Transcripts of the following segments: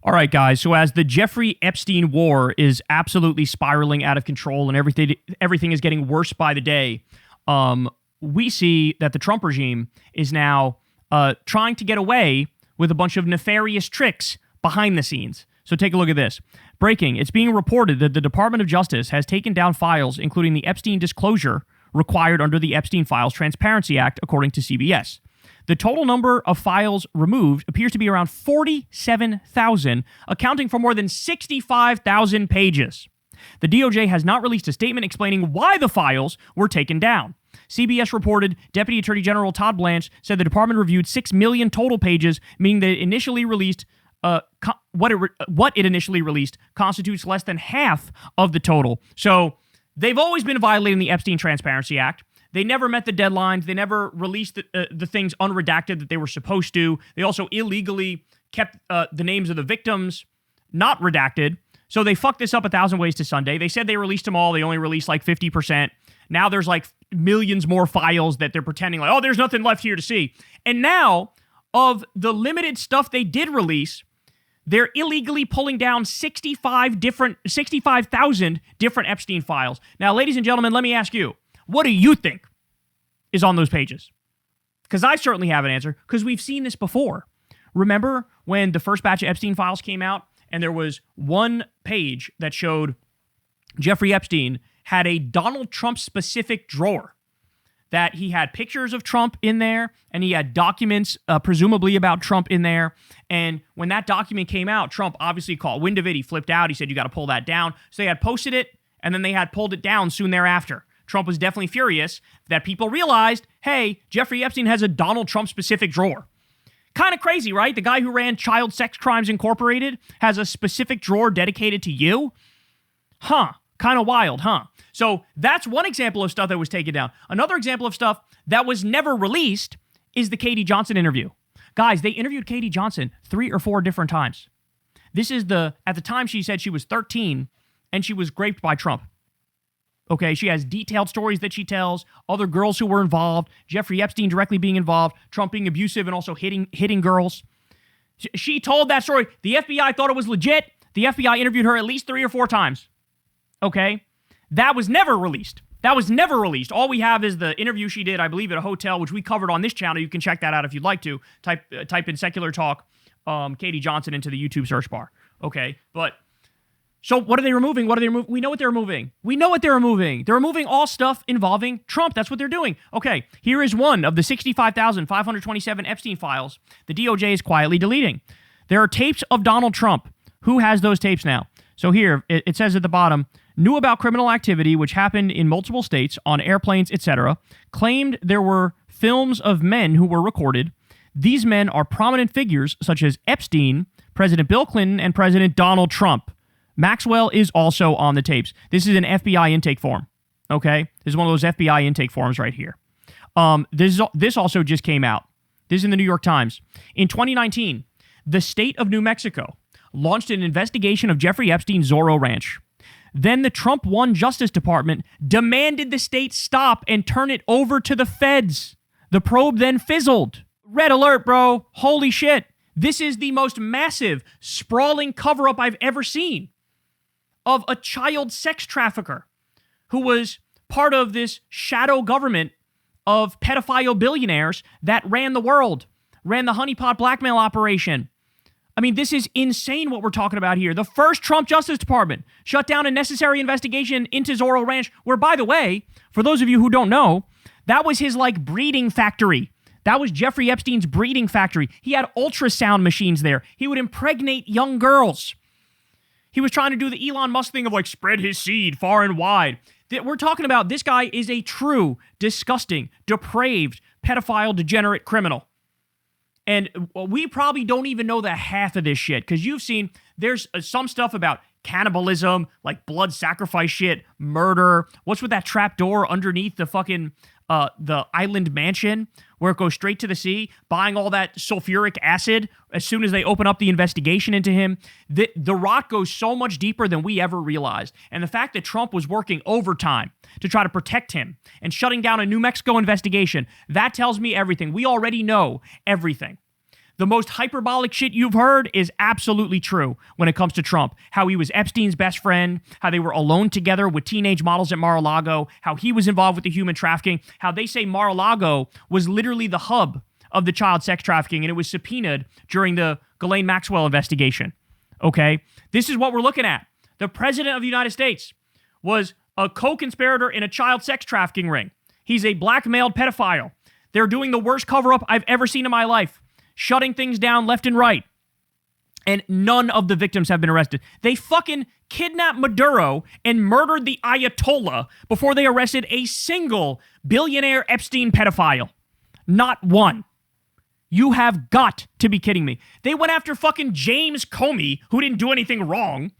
All right, guys. So as the Jeffrey Epstein war is absolutely spiraling out of control and everything is getting worse by the day, we see that the Trump regime is now trying to get away with a bunch of nefarious tricks behind the scenes. So take a look at this. Breaking. It's being reported that the Department of Justice has taken down files, including the Epstein disclosure required under the Epstein Files Transparency Act, according to CBS. The total number of files removed appears to be around 47,000, accounting for more than 65,000 pages. The DOJ has not released a statement explaining why the files were taken down. CBS reported Deputy Attorney General Todd Blanche said the department reviewed 6 million total pages, meaning that it initially released what it initially released constitutes less than half of the total. So they've always been violating the Epstein Transparency Act. They never met the deadlines. They never released the things unredacted that they were supposed to. They also illegally kept the names of the victims not redacted. So they fucked this up 1,000 ways to Sunday. They said they released them all. They only released like 50%. Now there's like millions more files that they're pretending like, oh, there's nothing left here to see. And now, of the limited stuff they did release, they're illegally pulling down 65,000 different Epstein files. Now, ladies and gentlemen, let me ask you, what do you think is on those pages? Because I certainly have an answer, because we've seen this before. Remember when the first batch of Epstein files came out, and there was one page that showed Jeffrey Epstein had a Donald Trump-specific drawer, that he had pictures of Trump in there, and he had documents, presumably about Trump in there. And when that document came out, Trump obviously caught wind of it. He flipped out. He said, you got to pull that down. So they had posted it, and then they had pulled it down soon thereafter. Trump was definitely furious that people realized, hey, Jeffrey Epstein has a Donald Trump-specific drawer. Kind of crazy, right? The guy who ran Child Sex Crimes Incorporated has a specific drawer dedicated to you? Huh. Kind of wild, huh? So that's one example of stuff that was taken down. Another example of stuff that was never released is the Katie Johnson interview. Guys, they interviewed Katie Johnson 3 or 4 different times. This is at the time she said she was 13 and she was raped by Trump. Okay, she has detailed stories that she tells, other girls who were involved, Jeffrey Epstein directly being involved, Trump being abusive and also hitting girls. She told that story. The FBI thought it was legit. The FBI interviewed her at least 3 or 4 times. Okay? That was never released. All we have is the interview she did, I believe, at a hotel, which we covered on this channel. You can check that out if you'd like to. Type in Secular Talk, Katie Johnson into the YouTube search bar. Okay? But so what are they removing? We know what they're removing. They're removing all stuff involving Trump. That's what they're doing. Okay, here is one of the 65,527 Epstein files the DOJ is quietly deleting. There are tapes of Donald Trump. Who has those tapes now? So here, it says at the bottom, knew about criminal activity which happened in multiple states, on airplanes, etc., claimed there were films of men who were recorded. These men are prominent figures such as Epstein, President Bill Clinton, and President Donald Trump. Maxwell is also on the tapes. This is an FBI intake form, okay? This is one of those FBI intake forms right here. This also just came out. This is in the New York Times. In 2019, the state of New Mexico launched an investigation of Jeffrey Epstein's Zorro Ranch. Then the Trump 1 Justice Department demanded the state stop and turn it over to the feds. The probe then fizzled. Red alert, bro. Holy shit. This is the most massive, sprawling cover-up I've ever seen of a child sex trafficker who was part of this shadow government of pedophile billionaires that ran the world, ran the honeypot blackmail operation. I mean, this is insane what we're talking about here. The first Trump Justice Department shut down a necessary investigation into Zorro Ranch, where, by the way, for those of you who don't know, that was his, breeding factory. That was Jeffrey Epstein's breeding factory. He had ultrasound machines there. He would impregnate young girls. He was trying to do the Elon Musk thing of, spread his seed far and wide. We're talking about this guy is a true, disgusting, depraved, pedophile, degenerate criminal. And we probably don't even know the half of this shit, because you've seen there's some stuff about cannibalism, blood sacrifice shit, murder. What's with that trap door underneath the fucking the island mansion where it goes straight to the sea, buying all that sulfuric acid as soon as they open up the investigation into him? The rot goes so much deeper than we ever realized. And the fact that Trump was working overtime to try to protect him and shutting down a New Mexico investigation, that tells me everything. We already know everything. The most hyperbolic shit you've heard is absolutely true when it comes to Trump. How he was Epstein's best friend, how they were alone together with teenage models at Mar-a-Lago, how he was involved with the human trafficking, how they say Mar-a-Lago was literally the hub of the child sex trafficking, and it was subpoenaed during the Ghislaine Maxwell investigation. Okay? This is what we're looking at. The president of the United States was a co-conspirator in a child sex trafficking ring. He's a blackmailed pedophile. They're doing the worst cover-up I've ever seen in my life, shutting things down left and right. And none of the victims have been arrested. They fucking kidnapped Maduro and murdered the Ayatollah before they arrested a single billionaire Epstein pedophile. Not one. You have got to be kidding me. They went after fucking James Comey, who didn't do anything wrong.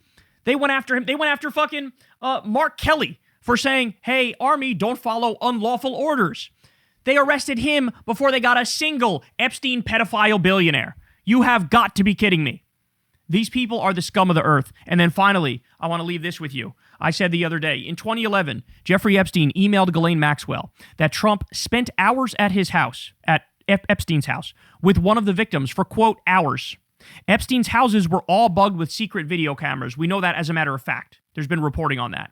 They went after him. They went after fucking Mark Kelly for saying, hey, Army, don't follow unlawful orders. They arrested him before they got a single Epstein pedophile billionaire. You have got to be kidding me. These people are the scum of the earth. And then finally, I want to leave this with you. I said the other day, in 2011, Jeffrey Epstein emailed Ghislaine Maxwell that Trump spent hours at his house, at Epstein's house, with one of the victims for, quote, hours. Epstein's houses were all bugged with secret video cameras. We know that as a matter of fact. There's been reporting on that.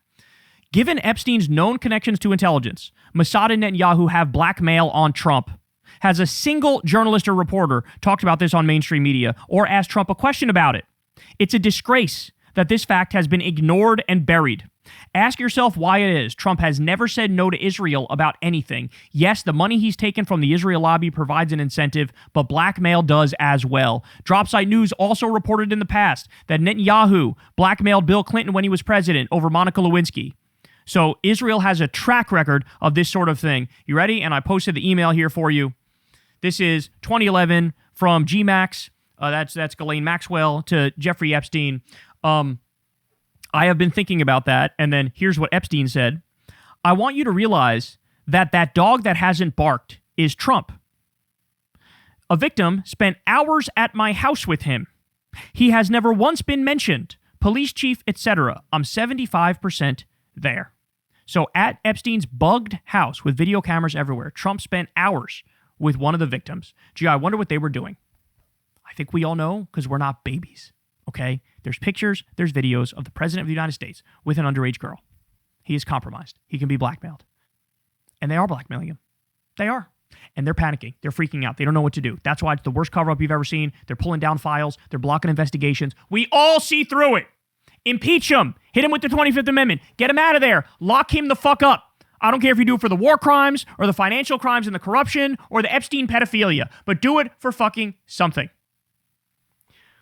Given Epstein's known connections to intelligence, Mossad and Netanyahu have blackmail on Trump. Has a single journalist or reporter talked about this on mainstream media or asked Trump a question about it? It's a disgrace that this fact has been ignored and buried. Ask yourself why it is Trump has never said no to Israel about anything. Yes, the money he's taken from the Israel lobby provides an incentive, but blackmail does as well. Dropsite News also reported in the past that Netanyahu blackmailed Bill Clinton when he was president over Monica Lewinsky. So Israel has a track record of this sort of thing. You ready? And I posted the email here for you. This is 2011 from GMAX. That's Ghislaine Maxwell to Jeffrey Epstein. I have been thinking about that, and then here's what Epstein said. I want you to realize that that dog that hasn't barked is Trump. A victim spent hours at my house with him. He has never once been mentioned. Police chief, etc. I'm 75% there. So at Epstein's bugged house with video cameras everywhere, Trump spent hours with one of the victims. Gee, I wonder what they were doing. I think we all know because we're not babies. Okay? There's pictures, there's videos of the president of the United States with an underage girl. He is compromised. He can be blackmailed. And they are blackmailing him. They are. And they're panicking. They're freaking out. They don't know what to do. That's why it's the worst cover-up you've ever seen. They're pulling down files. They're blocking investigations. We all see through it. Impeach him. Hit him with the 25th Amendment. Get him out of there. Lock him the fuck up. I don't care if you do it for the war crimes or the financial crimes and the corruption or the Epstein pedophilia, but do it for fucking something.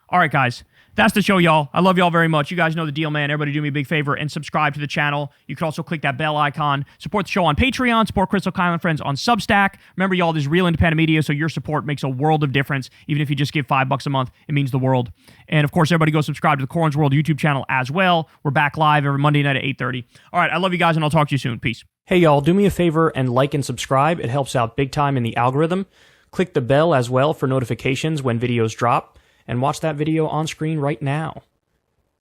All right, guys. That's the show, y'all. I love y'all very much. You guys know the deal, man. Everybody do me a big favor and subscribe to the channel. You can also click that bell icon. Support the show on Patreon. Support Crystal Kyle and Friends on Substack. Remember, y'all, this is real independent media, so your support makes a world of difference. Even if you just give $5 a month, it means the world. And, of course, everybody go subscribe to the Corns World YouTube channel as well. We're back live every Monday night at 8:30. All right, I love you guys, and I'll talk to you soon. Peace. Hey, y'all, do me a favor and like and subscribe. It helps out big time in the algorithm. Click the bell as well for notifications when videos drop. And watch that video on screen right now.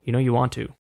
You know you want to.